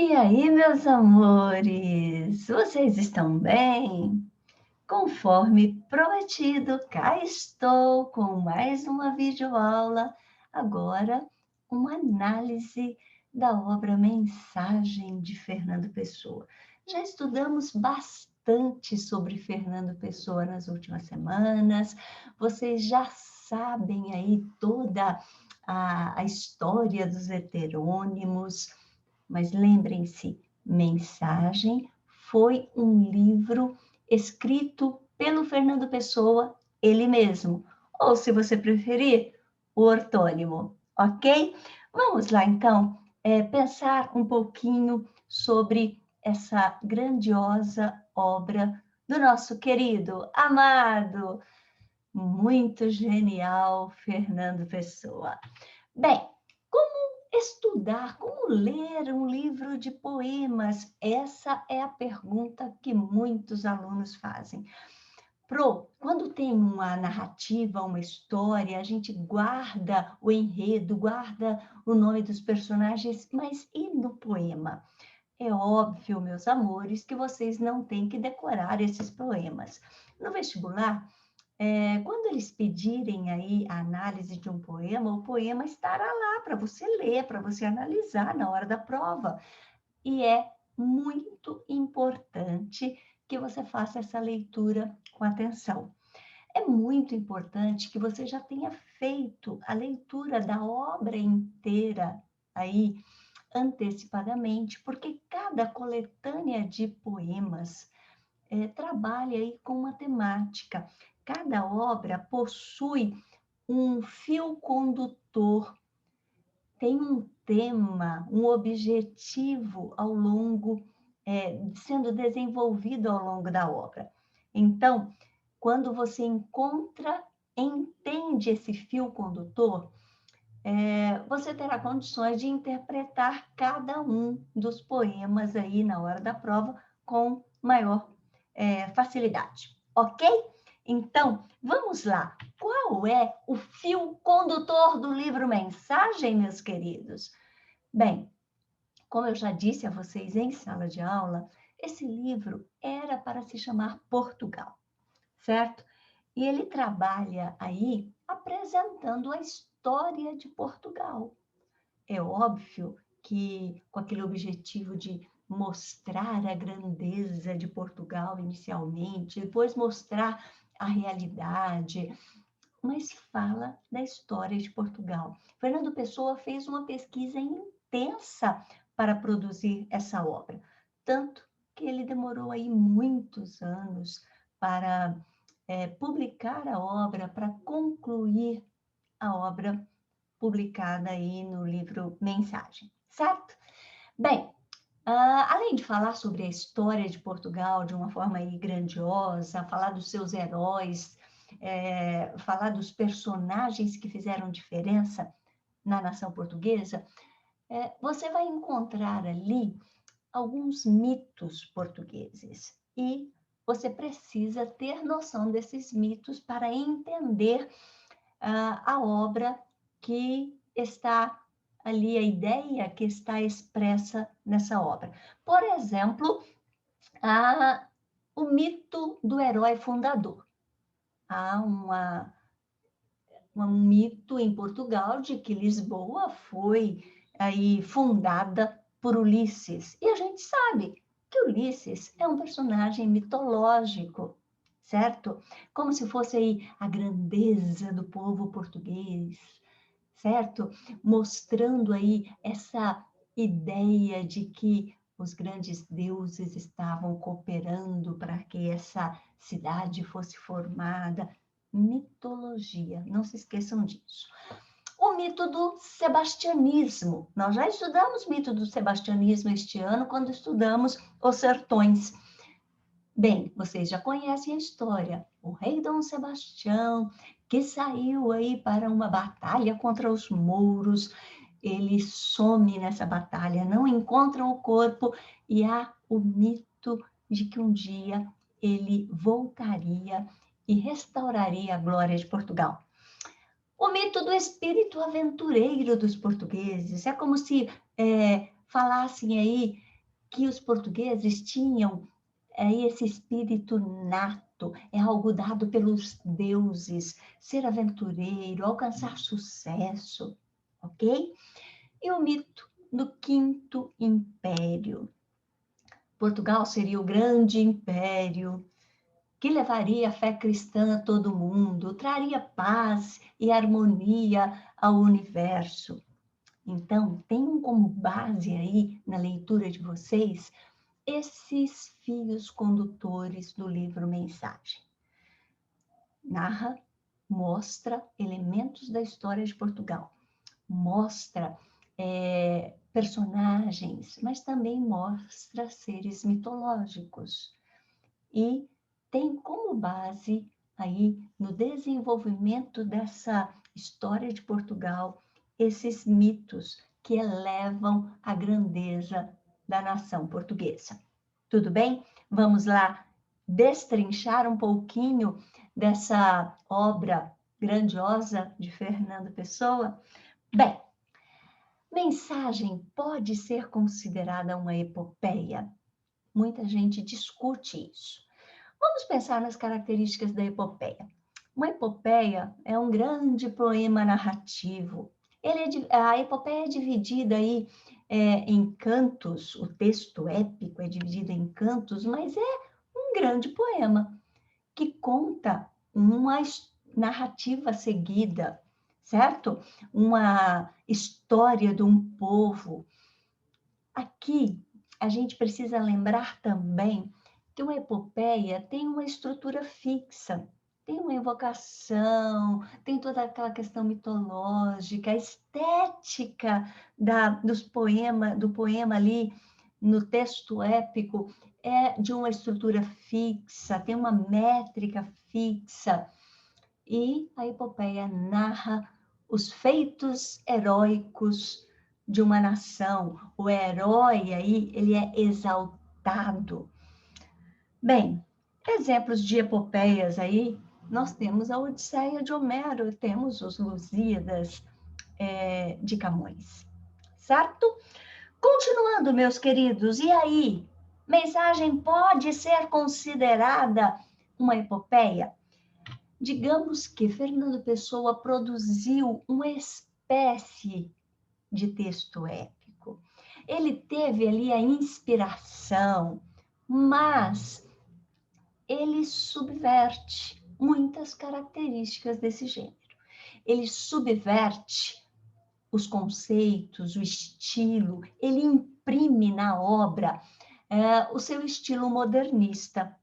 E aí, meus amores, vocês estão bem? Conforme prometido, cá estou com mais uma videoaula, agora uma análise da obra Mensagem de Fernando Pessoa. Já estudamos bastante sobre Fernando Pessoa nas últimas semanas, vocês já sabem aí toda a história dos heterônimos, mas lembrem-se, Mensagem foi um livro escrito pelo Fernando Pessoa, ele mesmo, ou se você preferir, o ortônimo, ok? Vamos lá, então, pensar um pouquinho sobre essa grandiosa obra do nosso querido, amado, muito genial Fernando Pessoa. Bem, como estudar, como ler um livro de poemas? Essa é a pergunta que muitos alunos fazem. Quando tem uma narrativa, uma história, a gente guarda o enredo, guarda o nome dos personagens, mas e no poema? É óbvio, meus amores, que vocês não têm que decorar esses poemas. No vestibular, quando eles pedirem aí a análise de um poema, o poema estará lá para você ler, para você analisar na hora da prova. E é muito importante que você faça essa leitura com atenção. É muito importante que você já tenha feito a leitura da obra inteira aí antecipadamente, porque cada coletânea de poemas trabalha aí com uma temática. Cada obra possui um fio condutor, tem um tema, um objetivo ao longo, sendo desenvolvido ao longo da obra. Então, quando você entende esse fio condutor, você terá condições de interpretar cada um dos poemas aí na hora da prova com maior facilidade, ok? Então, vamos lá. Qual é o fio condutor do livro Mensagem, meus queridos? Bem, como eu já disse a vocês em sala de aula, esse livro era para se chamar Portugal, certo? E ele trabalha aí apresentando a história de Portugal. É óbvio que com aquele objetivo de mostrar a grandeza de Portugal inicialmente, depois mostrar a realidade, mas fala da história de Portugal. Fernando Pessoa fez uma pesquisa intensa para produzir essa obra, tanto que ele demorou aí muitos anos para publicar a obra, para concluir a obra publicada aí no livro Mensagem, certo? Bem, além de falar sobre a história de Portugal de uma forma aí grandiosa, falar dos seus heróis, falar dos personagens que fizeram diferença na nação portuguesa, você vai encontrar ali alguns mitos portugueses e você precisa ter noção desses mitos para entender a obra que está ali, a ideia que está expressa nessa obra. Por exemplo, o mito do herói fundador. Há um mito em Portugal de que Lisboa foi aí fundada por Ulisses. E a gente sabe que Ulisses é um personagem mitológico, certo? Como se fosse aí a grandeza do povo português, certo? Mostrando aí essa ideia de que os grandes deuses estavam cooperando para que essa cidade fosse formada. Mitologia, não se esqueçam disso. O mito do sebastianismo. Nós já estudamos o mito do sebastianismo este ano, quando estudamos os sertões. Bem, vocês já conhecem a história. O rei Dom Sebastião, que saiu aí para uma batalha contra os mouros, ele some nessa batalha, não encontra o corpo, e há o mito de que um dia ele voltaria e restauraria a glória de Portugal. O mito do espírito aventureiro dos portugueses, é como se falassem aí que os portugueses tinham esse espírito nato, é algo dado pelos deuses, ser aventureiro, alcançar sucesso, ok? E o mito do Quinto Império. Portugal seria o grande império que levaria a fé cristã a todo mundo, traria paz e harmonia ao universo. Então, tenham como base aí na leitura de vocês esses fios condutores do livro Mensagem. Narra, mostra elementos da história de Portugal, mostra personagens, mas também mostra seres mitológicos e tem como base aí no desenvolvimento dessa história de Portugal esses mitos que elevam a grandeza da nação portuguesa. Tudo bem? Vamos lá destrinchar um pouquinho dessa obra grandiosa de Fernando Pessoa? Bem, Mensagem pode ser considerada uma epopeia? Muita gente discute isso. Vamos pensar nas características da epopeia. Uma epopeia é um grande poema narrativo. A epopeia é dividida aí em cantos, o texto épico é dividido em cantos, mas é um grande poema que conta uma narrativa seguida, certo? Uma história de um povo. Aqui, a gente precisa lembrar também que uma epopeia tem uma estrutura fixa, tem uma evocação, tem toda aquela questão mitológica, a estética do poema ali no texto épico é de uma estrutura fixa, tem uma métrica fixa, e a epopeia narra os feitos heróicos de uma nação. O herói aí, ele é exaltado. Bem, exemplos de epopeias aí, nós temos a Odisseia de Homero, temos os Lusíadas de Camões, certo? Continuando, meus queridos, e aí? Mensagem pode ser considerada uma epopeia? Digamos que Fernando Pessoa produziu uma espécie de texto épico. Ele teve ali a inspiração, mas ele subverte muitas características desse gênero. Ele subverte os conceitos, o estilo, ele imprime na obra o seu estilo modernista.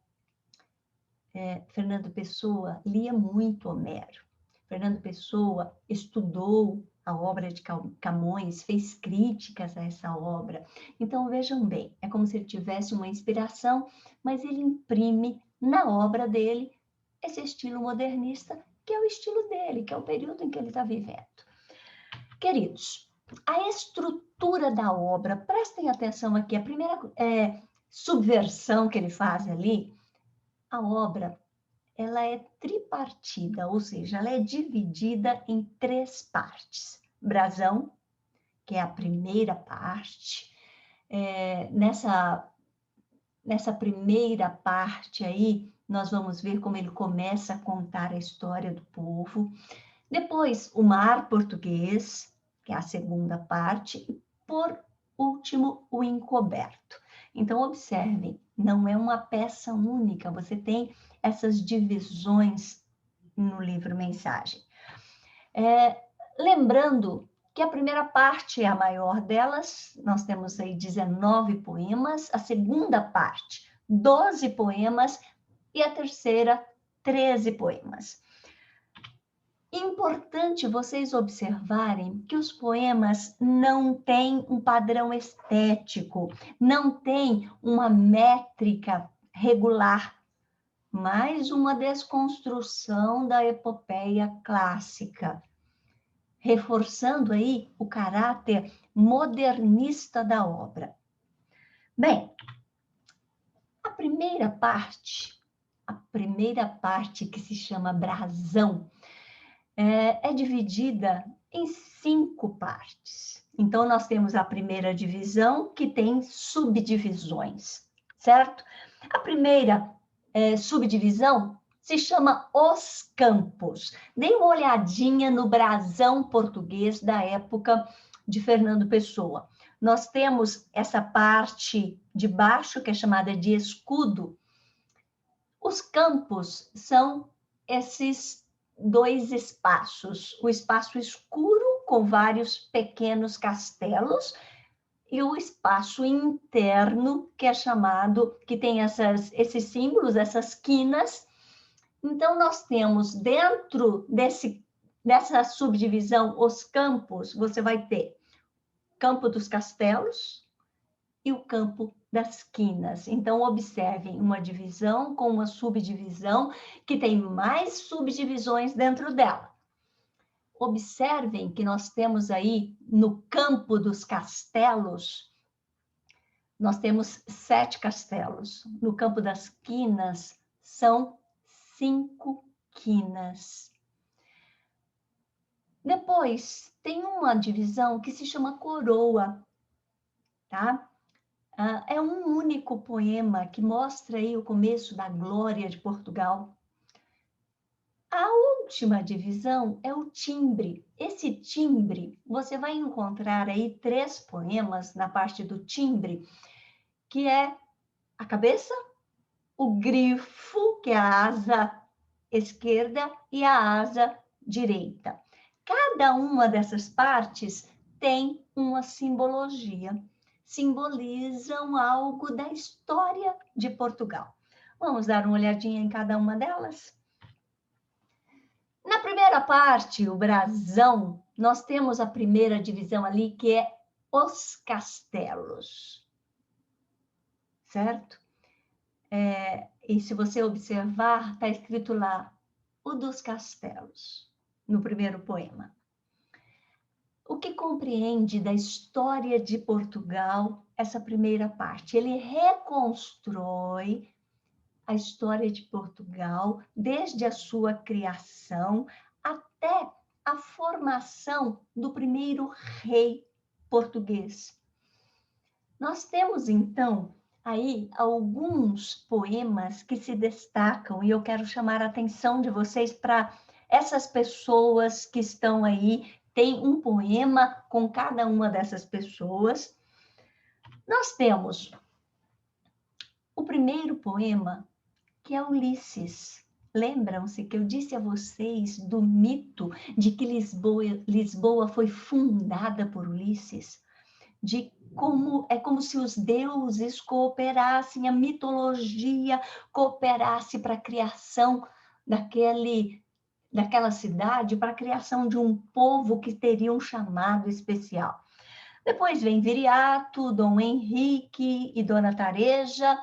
Fernando Pessoa lia muito Homero. Fernando Pessoa estudou a obra de Camões, fez críticas a essa obra. Então, vejam bem, é como se ele tivesse uma inspiração, mas ele imprime na obra dele esse estilo modernista, que é o estilo dele, que é o período em que ele está vivendo. Queridos, a estrutura da obra, prestem atenção aqui, a primeira subversão que ele faz ali, a obra, ela é tripartida, ou seja, ela é dividida em 3 partes. Brasão, que é a primeira parte. Nessa primeira parte aí, nós vamos ver como ele começa a contar a história do povo. Depois, o mar português, que é a segunda parte. E, por último, o encoberto. Então, observem, não é uma peça única, você tem essas divisões no livro Mensagem. Lembrando que a primeira parte é a maior delas, nós temos aí 19 poemas, a segunda parte, 12 poemas, e a terceira, 13 poemas. Importante vocês observarem que os poemas não têm um padrão estético, não têm uma métrica regular, mais uma desconstrução da epopeia clássica, reforçando aí o caráter modernista da obra. Bem, a primeira parte que se chama Brasão, é dividida em 5 partes. Então, nós temos a primeira divisão, que tem subdivisões, certo? A primeira subdivisão se chama Os Campos. Dê uma olhadinha no brasão português da época de Fernando Pessoa. Nós temos essa parte de baixo, que é chamada de escudo. Os campos são esses dois espaços, o espaço escuro, com vários pequenos castelos, e o espaço interno, que é chamado, que tem esses símbolos, essas quinas. Então, nós temos dentro dessa subdivisão, os campos, você vai ter Campo dos Castelos e o Campo das Quinas. Então, observem uma divisão com uma subdivisão que tem mais subdivisões dentro dela. Observem que nós temos aí no Campo dos Castelos, nós temos 7 castelos. No Campo das Quinas, são 5 quinas. Depois, tem uma divisão que se chama Coroa, tá? É um único poema que mostra aí o começo da glória de Portugal. A última divisão é o timbre. Esse timbre, você vai encontrar aí 3 poemas na parte do timbre, que é a cabeça, o grifo, que é a asa esquerda, e a asa direita. Cada uma dessas partes tem uma simbologia, simbolizam algo da história de Portugal. Vamos dar uma olhadinha em cada uma delas? Na primeira parte, o brasão, nós temos a primeira divisão ali, que é os castelos, certo? E se você observar, está escrito lá, o dos castelos, no primeiro poema. O que compreende da história de Portugal, essa primeira parte? Ele reconstrói a história de Portugal, desde a sua criação até a formação do primeiro rei português. Nós temos, então, aí alguns poemas que se destacam, e eu quero chamar a atenção de vocês para essas pessoas que estão aí, tem um poema com cada uma dessas pessoas. Nós temos o primeiro poema, que é Ulisses. Lembram-se que eu disse a vocês do mito de que Lisboa foi fundada por Ulisses? De como é como se os deuses cooperassem, a mitologia cooperasse para a criação daquela cidade, para a criação de um povo que teria um chamado especial. Depois vem Viriato, Dom Henrique e Dona Tareja,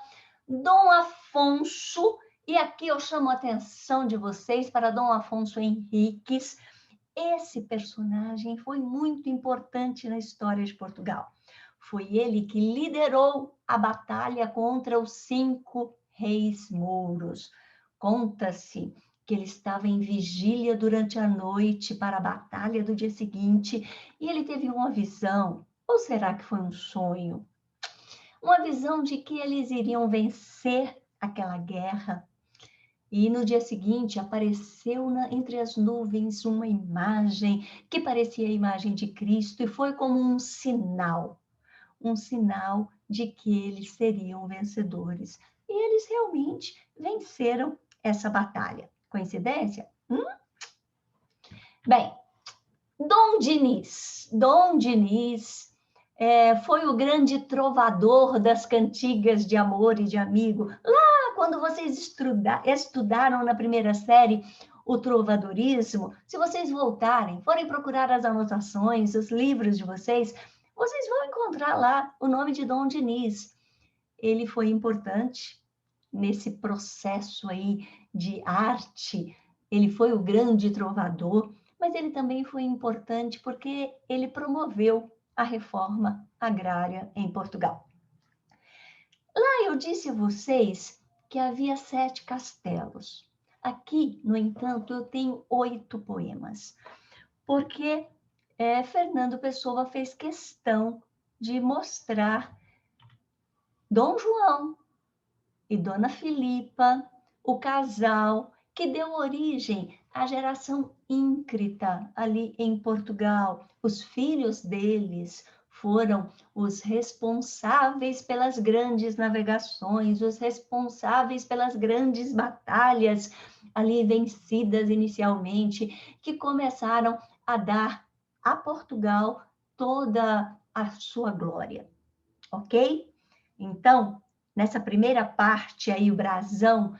Dom Afonso, e aqui eu chamo a atenção de vocês para Dom Afonso Henriques. Esse personagem foi muito importante na história de Portugal. Foi ele que liderou a batalha contra os 5 reis mouros. Conta-se que ele estava em vigília durante a noite para a batalha do dia seguinte e ele teve uma visão, ou será que foi um sonho? Uma visão de que eles iriam vencer aquela guerra. E no dia seguinte apareceu entre as nuvens uma imagem que parecia a imagem de Cristo e foi como um sinal de que eles seriam vencedores. E eles realmente venceram essa batalha. Coincidência? Bem, Dom Diniz foi o grande trovador das cantigas de amor e de amigo. Lá, quando vocês estudaram na primeira série o trovadorismo, se vocês voltarem, forem procurar as anotações, os livros de vocês vão encontrar lá o nome de Dom Diniz. Ele foi importante nesse processo aí de arte, ele foi o grande trovador, mas ele também foi importante porque ele promoveu a reforma agrária em Portugal. Lá eu disse a vocês que havia 7 castelos. Aqui, no entanto, eu tenho 8 poemas, porque Fernando Pessoa fez questão de mostrar Dom João e Dona Filipa, o casal que deu origem à geração íncrita ali em Portugal. Os filhos deles foram os responsáveis pelas grandes navegações, os responsáveis pelas grandes batalhas ali vencidas inicialmente, que começaram a dar a Portugal toda a sua glória, ok? Então, nessa primeira parte aí, o brasão,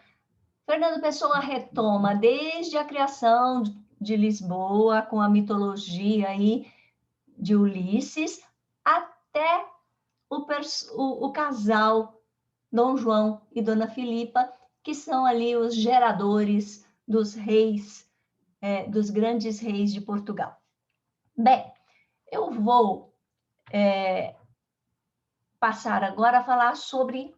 Fernando Pessoa retoma desde a criação de Lisboa, com a mitologia aí de Ulisses, até o casal Dom João e Dona Filipa, que são ali os geradores dos reis, dos grandes reis de Portugal. Bem, eu vou passar agora a falar sobre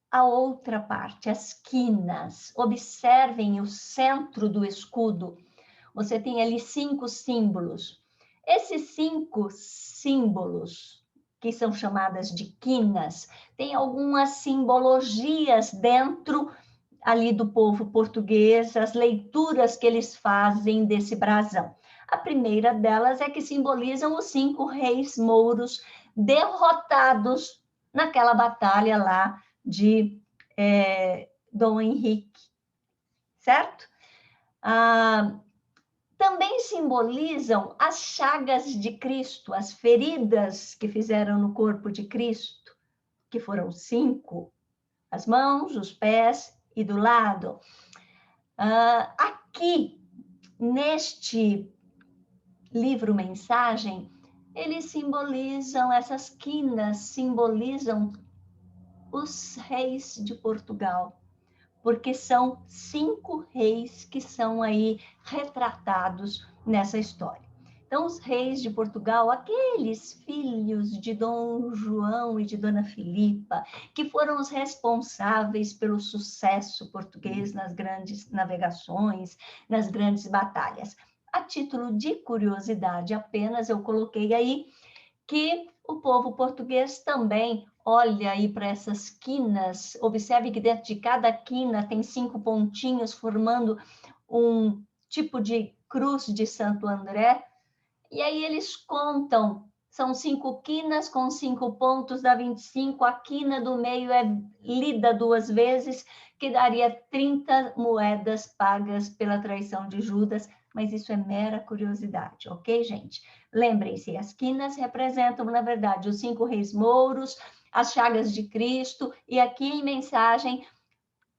a outra parte, as quinas. Observem o centro do escudo. Você tem ali 5 símbolos. Esses 5 símbolos, que são chamadas de quinas, têm algumas simbologias dentro ali do povo português, as leituras que eles fazem desse brasão. A primeira delas é que simbolizam os 5 reis mouros derrotados naquela batalha lá de Dom Henrique, certo? Também simbolizam as chagas de Cristo, as feridas que fizeram no corpo de Cristo, que foram 5, as mãos, os pés e do lado. Aqui, neste livro Mensagem, eles simbolizam, essas quinas simbolizam os reis de Portugal, porque são 5 reis que são aí retratados nessa história. Então, os reis de Portugal, aqueles filhos de Dom João e de Dona Filipa, que foram os responsáveis pelo sucesso português nas grandes navegações, nas grandes batalhas. A título de curiosidade apenas, eu coloquei aí que o povo português também olha aí para essas quinas. Observe que dentro de cada quina tem 5 pontinhos formando um tipo de cruz de Santo André. E aí eles contam, são 5 quinas com 5 pontos, dá 25. A quina do meio é lida 2 vezes, que daria 30 moedas pagas pela traição de Judas, mas isso é mera curiosidade, ok, gente? Lembrem-se, as quinas representam, na verdade, os 5 reis mouros, as chagas de Cristo, e aqui em Mensagem,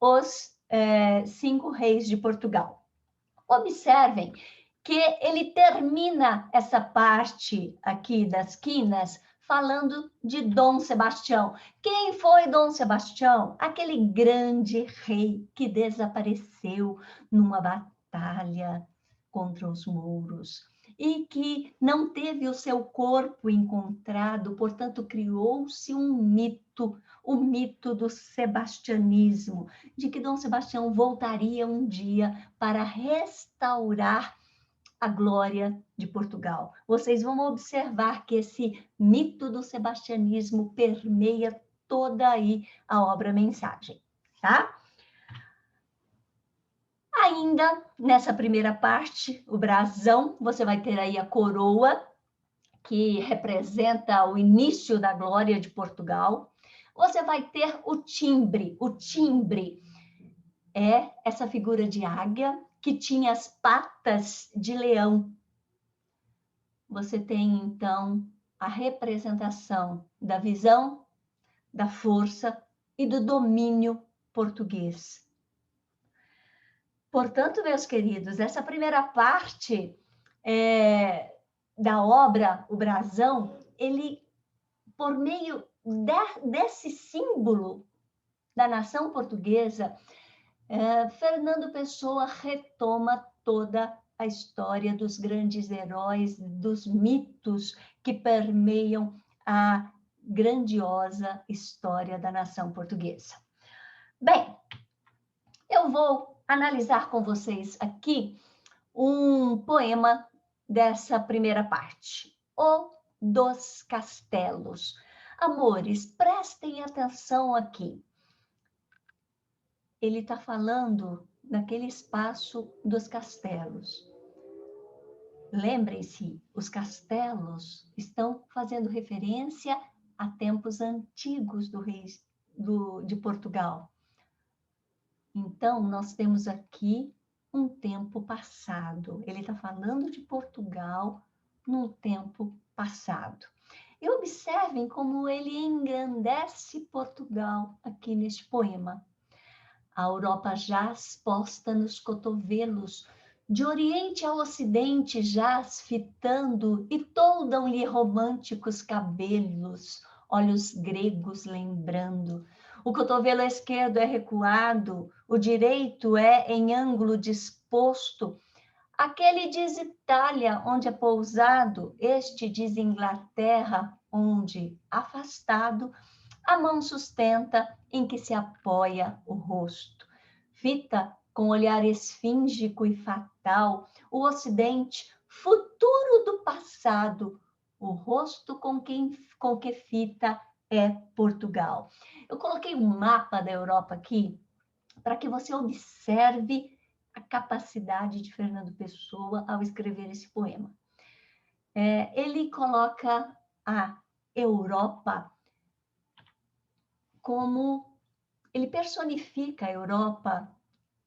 os 5 reis de Portugal. Observem que ele termina essa parte aqui das quinas falando de Dom Sebastião. Quem foi Dom Sebastião? Aquele grande rei que desapareceu numa batalha contra os mouros e que não teve o seu corpo encontrado, portanto, criou-se um mito, o mito do sebastianismo, de que Dom Sebastião voltaria um dia para restaurar a glória de Portugal. Vocês vão observar que esse mito do sebastianismo permeia toda aí a obra Mensagem, tá? Ainda nessa primeira parte, o brasão, você vai ter aí a coroa, que representa o início da glória de Portugal. Você vai ter o timbre. O timbre é essa figura de águia que tinha as patas de leão. Você tem, então, a representação da visão, da força e do domínio português. Portanto, meus queridos, essa primeira parte da obra, o brasão, ele, por meio desse símbolo da nação portuguesa, Fernando Pessoa retoma toda a história dos grandes heróis, dos mitos que permeiam a grandiosa história da nação portuguesa. Bem, eu vou analisar com vocês aqui um poema dessa primeira parte, o dos castelos. Amores, prestem atenção aqui. Ele está falando naquele espaço dos castelos. Lembrem-se, os castelos estão fazendo referência a tempos antigos do rei de Portugal. Então, nós temos aqui um tempo passado. Ele está falando de Portugal num tempo passado. E observem como ele engrandece Portugal aqui neste poema. A Europa jaz posta nos cotovelos, de oriente a ocidente jaz fitando, e toldam-lhe românticos cabelos, olhos gregos lembrando. O cotovelo esquerdo é recuado, o direito é em ângulo disposto. Aquele diz Itália, onde é pousado, este diz Inglaterra, onde, afastado, a mão sustenta em que se apoia o rosto. Fita com olhar esfíngico e fatal o ocidente, futuro do passado, o rosto com que fita é Portugal. Eu coloquei um mapa da Europa aqui para que você observe a capacidade de Fernando Pessoa ao escrever esse poema. Ele coloca a Europa como... Ele personifica a Europa,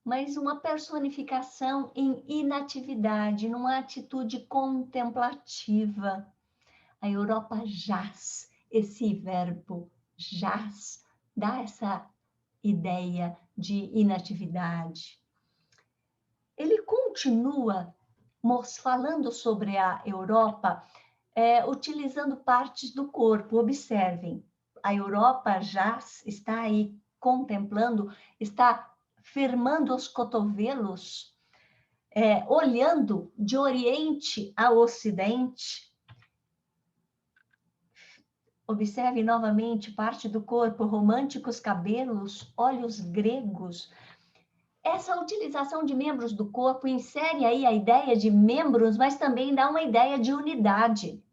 mas uma personificação em inatividade, numa atitude contemplativa. A Europa jaz, esse verbo jaz, dá essa ideia de inatividade. Ele continua falando sobre a Europa, utilizando partes do corpo. Observem, a Europa já está aí contemplando, está firmando os cotovelos, olhando de oriente a ocidente. Observe novamente parte do corpo, românticos cabelos, olhos gregos. Essa utilização de membros do corpo insere aí a ideia de membros, mas também dá uma ideia de unidade.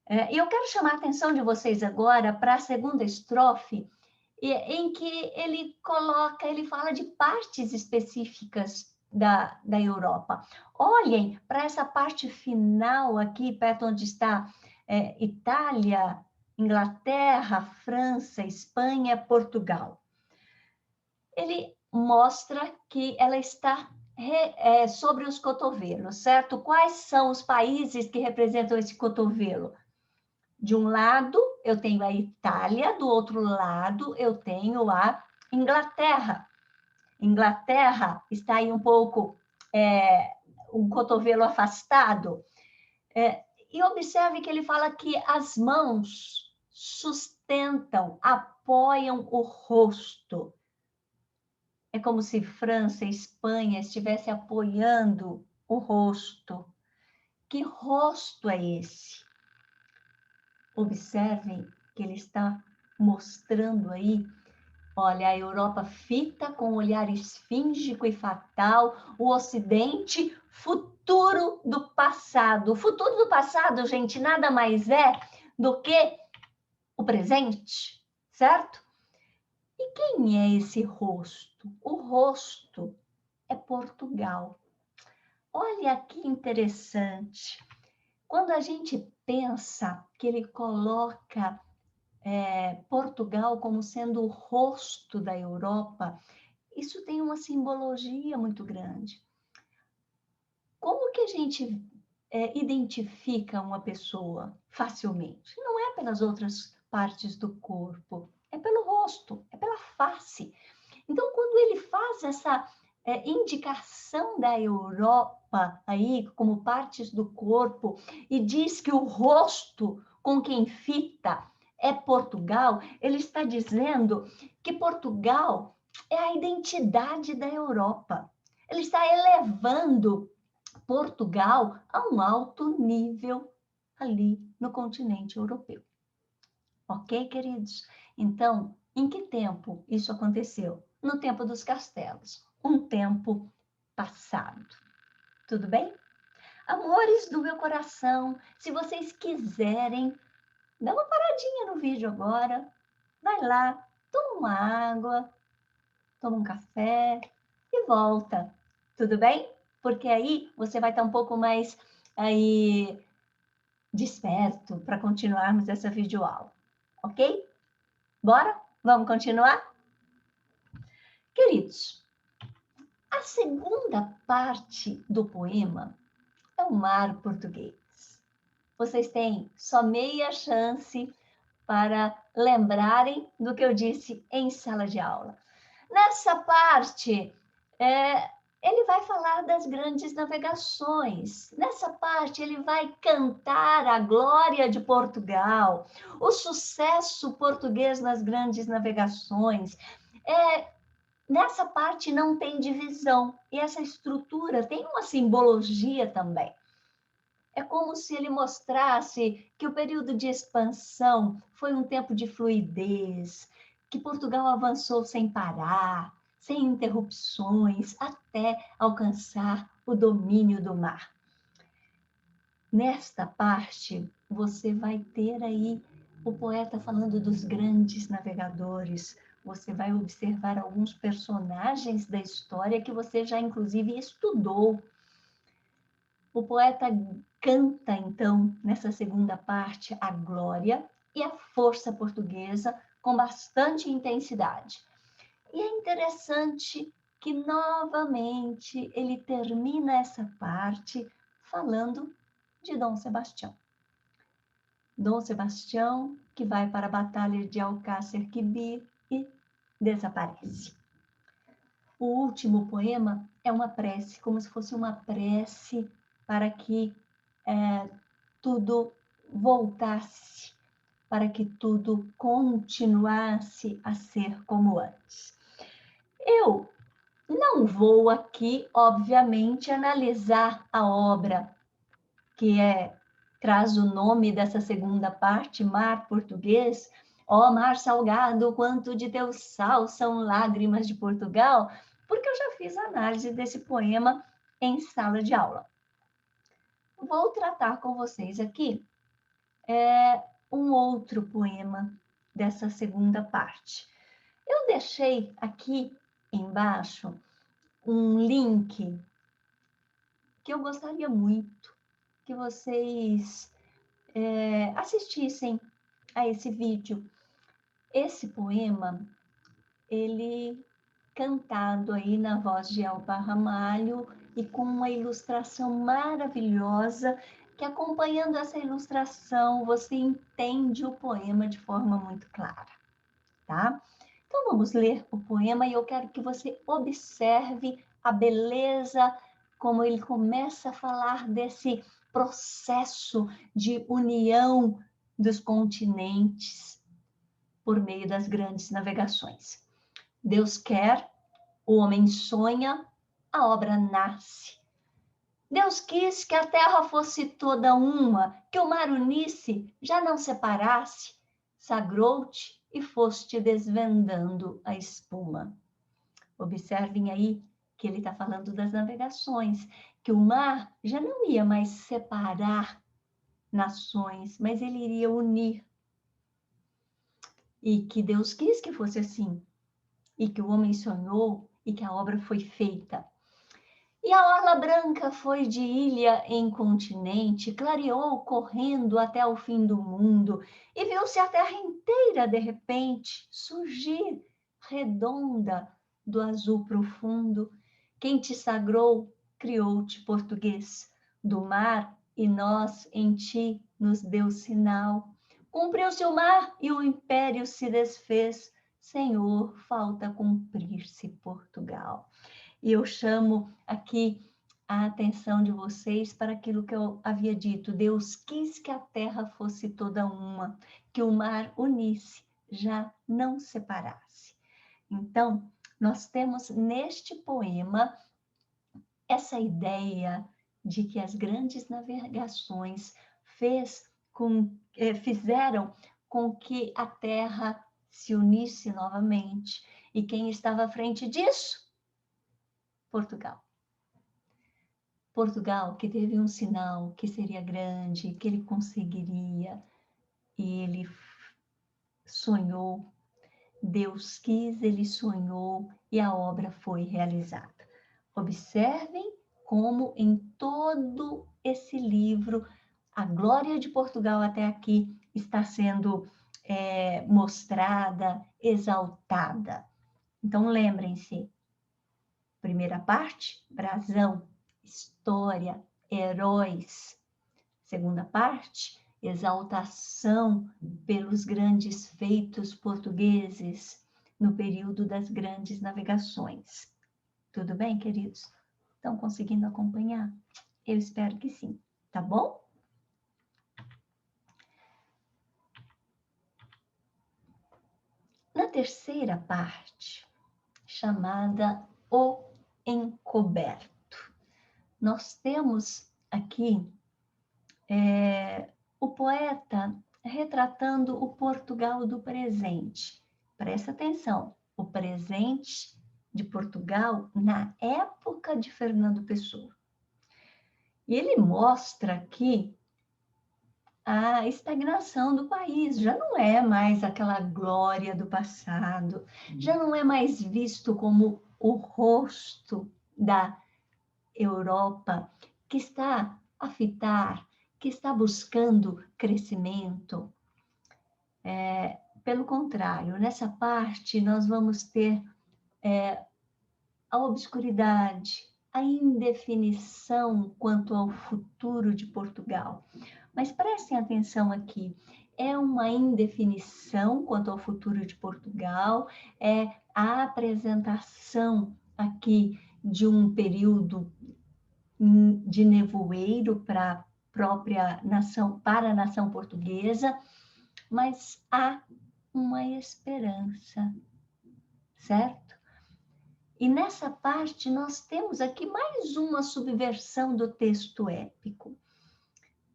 E eu quero chamar a atenção de vocês agora para a segunda estrofe, em que ele fala de partes específicas da Europa. Olhem para essa parte final aqui, perto onde está Itália, Inglaterra, França, Espanha, Portugal. Ele mostra que ela está sobre os cotovelos, certo? Quais são os países que representam esse cotovelo? De um lado, eu tenho a Itália, do outro lado, eu tenho a Inglaterra. Inglaterra está aí um pouco, um cotovelo afastado. E observe que ele fala que as mãos sustentam, apoiam o rosto. É como se França e Espanha estivessem apoiando o rosto. Que rosto é esse? Observem que ele está mostrando aí, olha, a Europa fita com olhar esfíngico e fatal, o Ocidente, futuro do passado. O futuro do passado, gente, nada mais é do que o presente, certo? E quem é esse rosto? O rosto é Portugal. Olha que interessante. Quando a gente pensa que ele coloca Portugal como sendo o rosto da Europa, isso tem uma simbologia muito grande. Como que a gente identifica uma pessoa facilmente? Não é pelas outras partes do corpo, é pelo rosto, é pela face. Então, quando ele faz essa indicação da Europa aí como partes do corpo e diz que o rosto com quem fita é Portugal, ele está dizendo que Portugal é a identidade da Europa. Ele está elevando Portugal a um alto nível ali no continente europeu. Ok, queridos? Então, em que tempo isso aconteceu? No tempo dos castelos, um tempo passado. Tudo bem? Amores do meu coração, se vocês quiserem, dá uma paradinha no vídeo agora, vai lá, toma uma água, toma um café e volta, tudo bem? Porque aí você vai estar um pouco mais aí desperto para continuarmos essa videoaula, ok? Bora? Vamos continuar? Queridos, a segunda parte do poema é o mar português. Vocês têm só meia chance para lembrarem do que eu disse em sala de aula. Nessa parte, ele vai falar das grandes navegações. Nessa parte, ele vai cantar a glória de Portugal, o sucesso português nas grandes navegações. Nessa parte não tem divisão, e essa estrutura tem uma simbologia também. É como se ele mostrasse que o período de expansão foi um tempo de fluidez, que Portugal avançou sem parar, sem interrupções, até alcançar o domínio do mar. Nesta parte, você vai ter aí o poeta falando dos grandes navegadores. Você vai observar alguns personagens da história que você já, inclusive, estudou. O poeta canta, então, nessa segunda parte, a glória e a força portuguesa com bastante intensidade. E é interessante que, novamente, ele termina essa parte falando de Dom Sebastião. Dom Sebastião, que vai para a Batalha de Alcácer Quibir e desaparece. O último poema é uma prece, como se fosse uma prece para que tudo voltasse, para que tudo continuasse a ser como antes. Eu não vou aqui, obviamente, analisar a obra que traz o nome dessa segunda parte, Mar Português. Ó mar salgado, quanto de teu sal são lágrimas de Portugal, porque eu já fiz análise desse poema em sala de aula. Vou tratar com vocês aqui um outro poema dessa segunda parte. Eu deixei aqui embaixo um link que eu gostaria muito que vocês assistissem a esse vídeo. Esse poema, ele cantado aí na voz de Elba Ramalho e com uma ilustração maravilhosa, que acompanhando essa ilustração você entende o poema de forma muito clara, tá? Então vamos ler o poema e eu quero que você observe a beleza, como ele começa a falar desse processo de união dos continentes por meio das grandes navegações. Deus quer, o homem sonha, a obra nasce. Deus quis que a terra fosse toda uma, que o mar unisse, já não separasse. Sagrou-te e foste desvendando a espuma. Observem aí que ele está falando das navegações, que o mar já não ia mais separar nações, mas ele iria unir. E que Deus quis que fosse assim. E que o homem sonhou e que a obra foi feita. E a orla branca foi de ilha em continente, clareou correndo até o fim do mundo, e viu-se a terra inteira, de repente, surgir redonda do azul profundo. Quem te sagrou, criou-te português, do mar, e nós em ti nos deu sinal. Cumpriu-se o mar e o império se desfez, Senhor, falta cumprir-se Portugal. E eu chamo aqui a atenção de vocês para aquilo que eu havia dito. Deus quis que a terra fosse toda uma, que o mar unisse, já não separasse. Então, nós temos neste poema essa ideia de que as grandes navegações fizeram com que a terra se unisse novamente. E quem estava à frente disso? Portugal. Portugal, que teve um sinal que seria grande, que ele conseguiria, e ele sonhou, Deus quis, ele sonhou e a obra foi realizada. Observem como em todo esse livro a glória de Portugal até aqui está sendo mostrada, exaltada. Então, lembrem-se, primeira parte, brasão, história, heróis. Segunda parte, exaltação pelos grandes feitos portugueses no período das grandes navegações. Tudo bem, queridos? Estão conseguindo acompanhar? Eu espero que sim, tá bom? Na terceira parte, chamada O Encoberto, nós temos aqui o poeta retratando o Portugal do presente. Presta atenção, o presente de Portugal na época de Fernando Pessoa. E ele mostra aqui a estagnação do país, já não é mais aquela glória do passado, já não é mais visto como o rosto da Europa que está a fitar, que está buscando crescimento. Pelo contrário, nessa parte nós vamos ter a obscuridade, a indefinição quanto ao futuro de Portugal. Mas prestem atenção aqui, é uma indefinição quanto ao futuro de Portugal, é a apresentação aqui de um período de nevoeiro para a própria nação, para a nação portuguesa, mas há uma esperança, certo? E nessa parte nós temos aqui mais uma subversão do texto épico.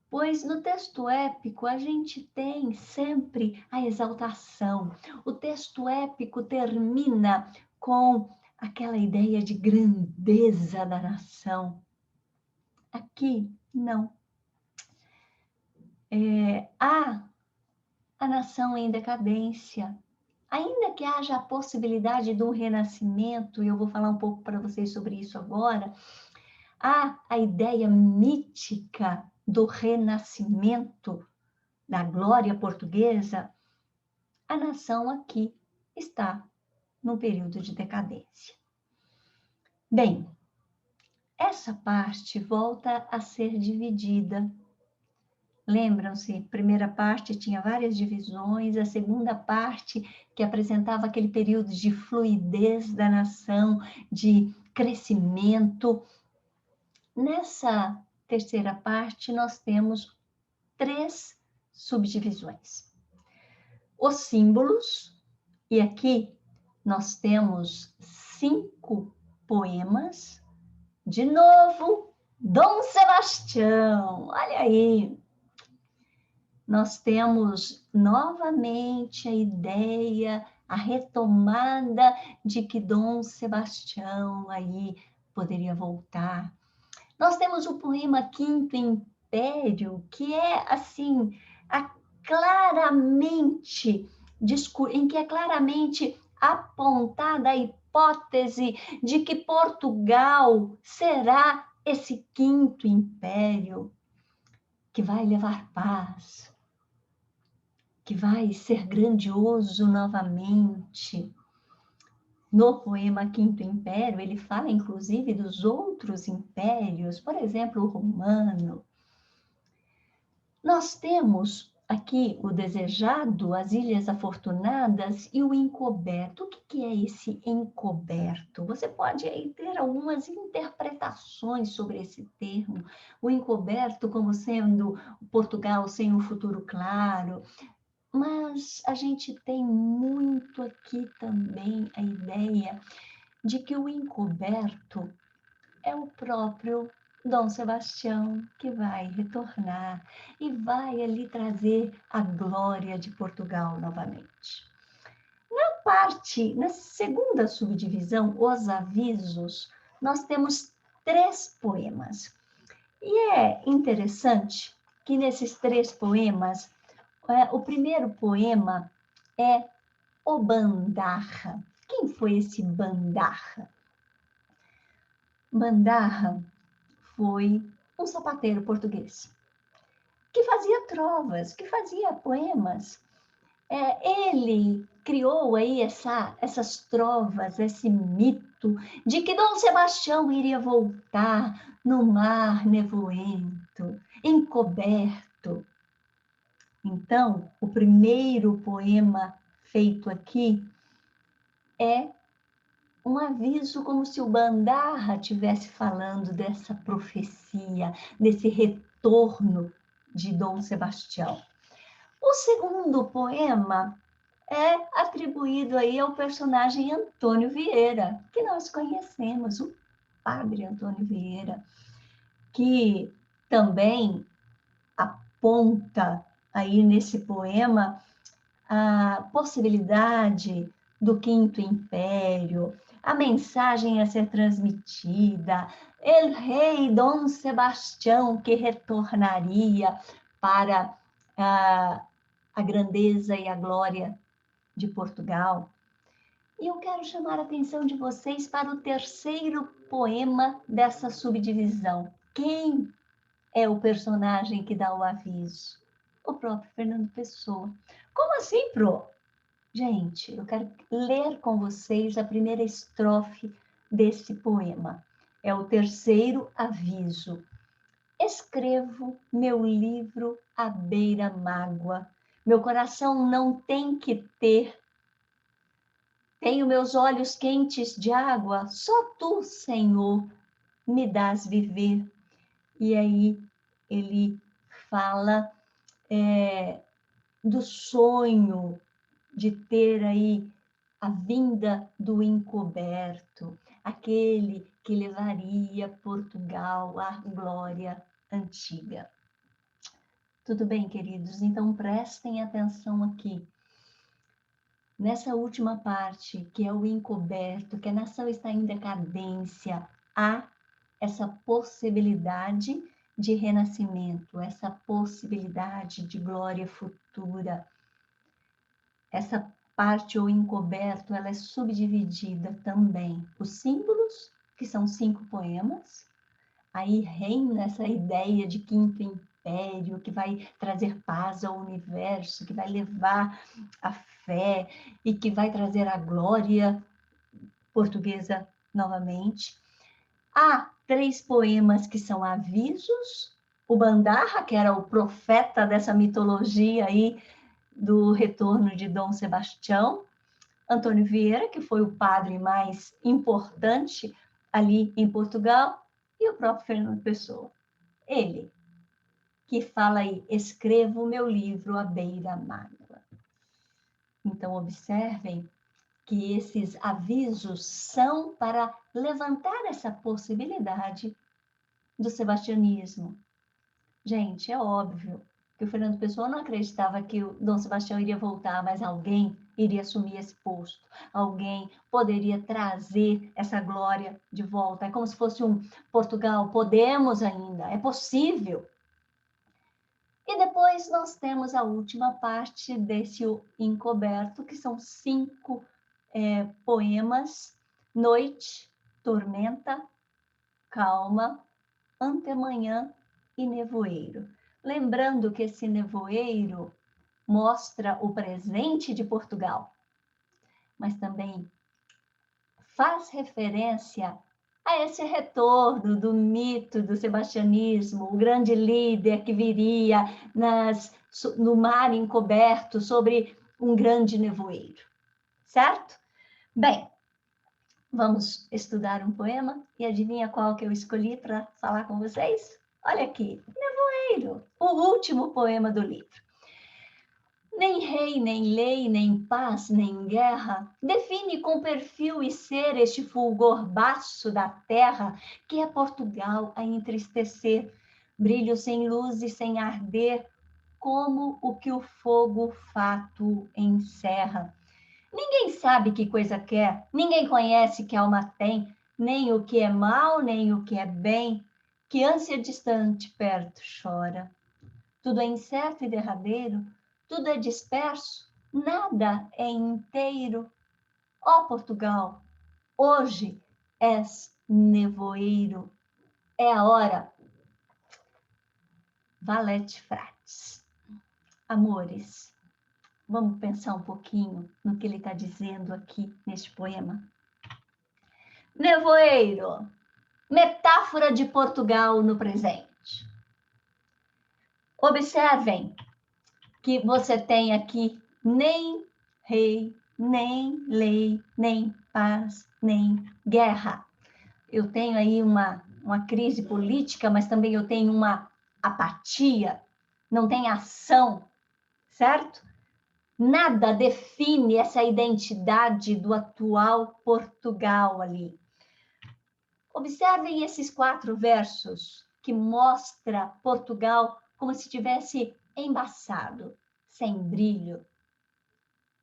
Pois no texto épico a gente tem sempre a exaltação. O texto épico termina com aquela ideia de grandeza da nação. Aqui, não. Há a nação em decadência. Ainda que haja a possibilidade de um renascimento, e eu vou falar um pouco para vocês sobre isso agora, há a ideia mítica do renascimento, da glória portuguesa, a nação aqui está num período de decadência. Bem, essa parte volta a ser dividida. Lembram-se, primeira parte tinha várias divisões, a segunda parte que apresentava aquele período de fluidez da nação, de crescimento. Nessa terceira parte, nós temos 3 subdivisões. Os símbolos, e aqui nós temos 5 poemas. De novo, Dom Sebastião, olha aí. Nós temos novamente a ideia, a retomada de que Dom Sebastião aí poderia voltar. Nós temos o poema Quinto Império, que é assim, em que é claramente apontada a hipótese de que Portugal será esse quinto império que vai levar paz, que vai ser grandioso novamente. No poema Quinto Império, ele fala inclusive dos outros impérios, por exemplo, o romano. Nós temos aqui o desejado, as Ilhas Afortunadas e o encoberto. O que é esse encoberto? Você pode aí ter algumas interpretações sobre esse termo. O encoberto como sendo Portugal sem um futuro claro, mas a gente tem muito aqui também a ideia de que o encoberto é o próprio Dom Sebastião que vai retornar e vai ali trazer a glória de Portugal novamente. Na segunda subdivisão, os avisos, nós temos 3 poemas. E é interessante que nesses 3 poemas, o primeiro poema é o Bandarra. Quem foi esse Bandarra? Bandarra foi um sapateiro português que fazia trovas, que fazia poemas. Ele criou aí essas trovas, esse mito de que Dom Sebastião iria voltar no mar nevoento, encoberto. Então, o primeiro poema feito aqui é um aviso como se o Bandarra estivesse falando dessa profecia, desse retorno de Dom Sebastião. O segundo poema é atribuído aí ao personagem Antônio Vieira, que nós conhecemos, o padre Antônio Vieira, que também aponta aí nesse poema a possibilidade do Quinto Império, a mensagem a ser transmitida, el rei Dom Sebastião que retornaria para a grandeza e a glória de Portugal. E eu quero chamar a atenção de vocês para o terceiro poema dessa subdivisão. Quem é o personagem que dá o aviso? O próprio Fernando Pessoa. Como assim, Pro? Gente, eu quero ler com vocês a primeira estrofe desse poema. É o terceiro aviso. Escrevo meu livro à beira-mágoa. Meu coração não tem que ter. Tenho meus olhos quentes de água. Só tu, Senhor, me dás viver. E aí ele fala do sonho de ter aí a vinda do encoberto, aquele que levaria Portugal à glória antiga. Tudo bem, queridos? Então prestem atenção aqui. Nessa última parte, que é o encoberto, que a nação está em decadência, há essa possibilidade de renascimento, essa possibilidade de glória futura. Essa parte ou encoberto, ela é subdividida também. Os símbolos, que são 5 poemas, aí reina essa ideia de Quinto Império, que vai trazer paz ao universo, que vai levar a fé e que vai trazer a glória portuguesa novamente. Há 3 poemas que são avisos. O Bandarra, que era o profeta dessa mitologia aí do retorno de Dom Sebastião. Antônio Vieira, que foi o padre mais importante ali em Portugal. E o próprio Fernando Pessoa. Ele, que fala aí, escrevo o meu livro à beira-mágoa. Então, observem que esses avisos são para levantar essa possibilidade do sebastianismo. Gente, é óbvio que o Fernando Pessoa não acreditava que o Dom Sebastião iria voltar, mas alguém iria assumir esse posto, alguém poderia trazer essa glória de volta. É como se fosse um Portugal, podemos ainda, é possível. E depois nós temos a última parte desse encoberto, que são 5 poemas: Noite, Tormenta, Calma, Antemanhã e Nevoeiro. Lembrando que esse nevoeiro mostra o presente de Portugal, mas também faz referência a esse retorno do mito do sebastianismo, o grande líder que viria no mar encoberto sobre um grande nevoeiro, certo? Bem, vamos estudar um poema e adivinha qual que eu escolhi para falar com vocês? Olha aqui, Nevoeiro, o último poema do livro. Nem rei, nem lei, nem paz, nem guerra, define com perfil e ser este fulgor baço da terra que é Portugal a entristecer, brilho sem luz e sem arder, como o que o fogo fato encerra. Ninguém sabe que coisa quer, ninguém conhece que alma tem, nem o que é mal, nem o que é bem, Que ânsia distante perto chora. Tudo é incerto e derradeiro, tudo é disperso, nada é inteiro. Ó Portugal, hoje és nevoeiro. É a hora. Valete Frates. Amores, vamos pensar um pouquinho no que ele está dizendo aqui neste poema. Nevoeiro, metáfora de Portugal no presente. Observem que você tem aqui nem rei, nem lei, nem paz, nem guerra. Eu tenho aí uma crise política, mas também eu tenho uma apatia, não tem ação, certo? Nada define essa identidade do atual Portugal ali. Observem esses 4 versos que mostra Portugal como se tivesse embaçado, sem brilho.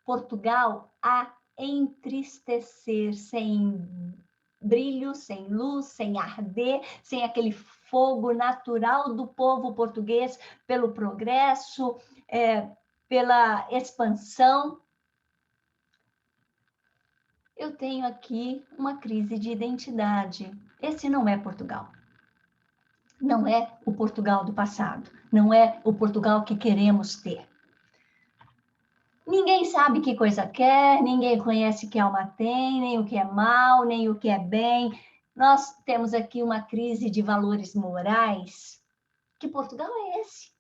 Portugal a entristecer, sem brilho, sem luz, sem arder, sem aquele fogo natural do povo português pelo progresso, pela expansão. Eu tenho aqui uma crise de identidade. Esse não é Portugal. Não é o Portugal do passado. Não é o Portugal que queremos ter. Ninguém sabe que coisa quer, ninguém conhece que alma tem, nem o que é mal, nem o que é bem. Nós temos aqui uma crise de valores morais. Que Portugal é esse?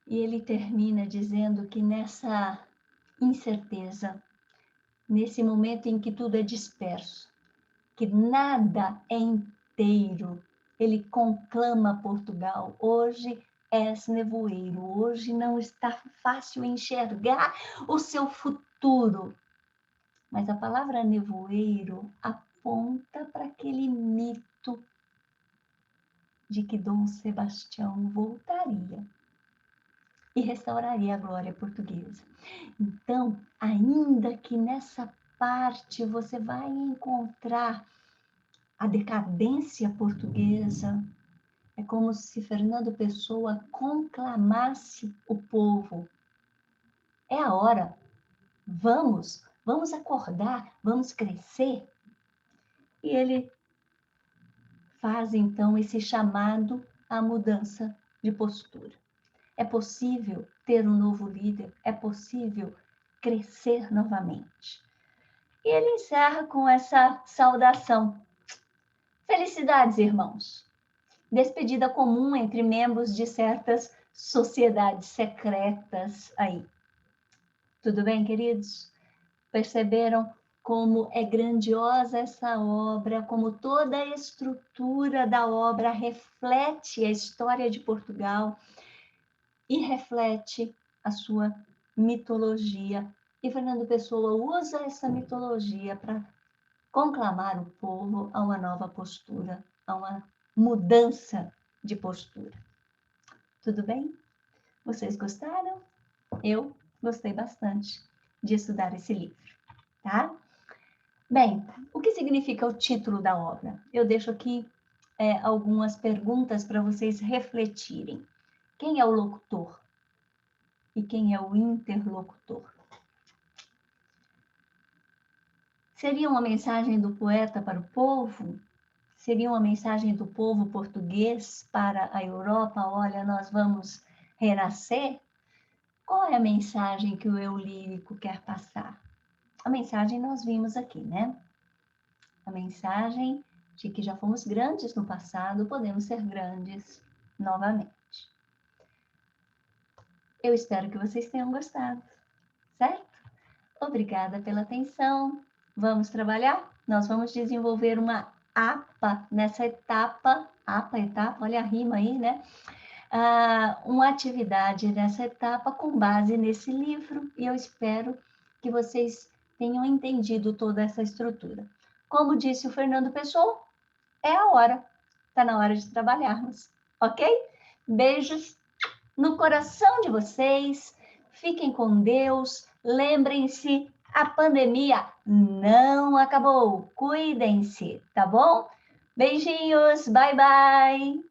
E ele termina dizendo que nessa incerteza, nesse momento em que tudo é disperso, que nada é inteiro, ele conclama Portugal. Hoje és nevoeiro, hoje não está fácil enxergar o seu futuro. Mas a palavra nevoeiro aponta para aquele mito de que Dom Sebastião voltaria e restauraria a glória portuguesa. Então, ainda que nessa parte você vai encontrar a decadência portuguesa, é como se Fernando Pessoa conclamasse o povo. É a hora. Vamos acordar, vamos crescer. E ele faz então esse chamado à mudança de postura. É possível ter um novo líder, é possível crescer novamente. E ele encerra com essa saudação. Felicidades, irmãos. Despedida comum entre membros de certas sociedades secretas aí. Tudo bem, queridos? Perceberam como é grandiosa essa obra, como toda a estrutura da obra reflete a história de Portugal e reflete a sua mitologia. E Fernando Pessoa usa essa mitologia para conclamar o povo a uma nova postura, a uma mudança de postura. Tudo bem? Vocês gostaram? Eu gostei bastante de estudar esse livro, tá? Bem, o que significa o título da obra? Eu deixo aqui algumas perguntas para vocês refletirem. Quem é o locutor? E quem é o interlocutor? Seria uma mensagem do poeta para o povo? Seria uma mensagem do povo português para a Europa? Olha, nós vamos renascer? Qual é a mensagem que o eu lírico quer passar? A mensagem nós vimos aqui, né? A mensagem de que já fomos grandes no passado, podemos ser grandes novamente. Eu espero que vocês tenham gostado, certo? Obrigada pela atenção. Vamos trabalhar? Nós vamos desenvolver uma APA nessa etapa, etapa, olha a rima aí, né? Uma atividade nessa etapa com base nesse livro e eu espero que vocês tenham entendido toda essa estrutura. Como disse o Fernando Pessoa, é a hora, está na hora de trabalharmos, ok? Beijos no coração de vocês, fiquem com Deus, lembrem-se A pandemia não acabou. Cuidem-se, tá bom? Beijinhos, bye bye!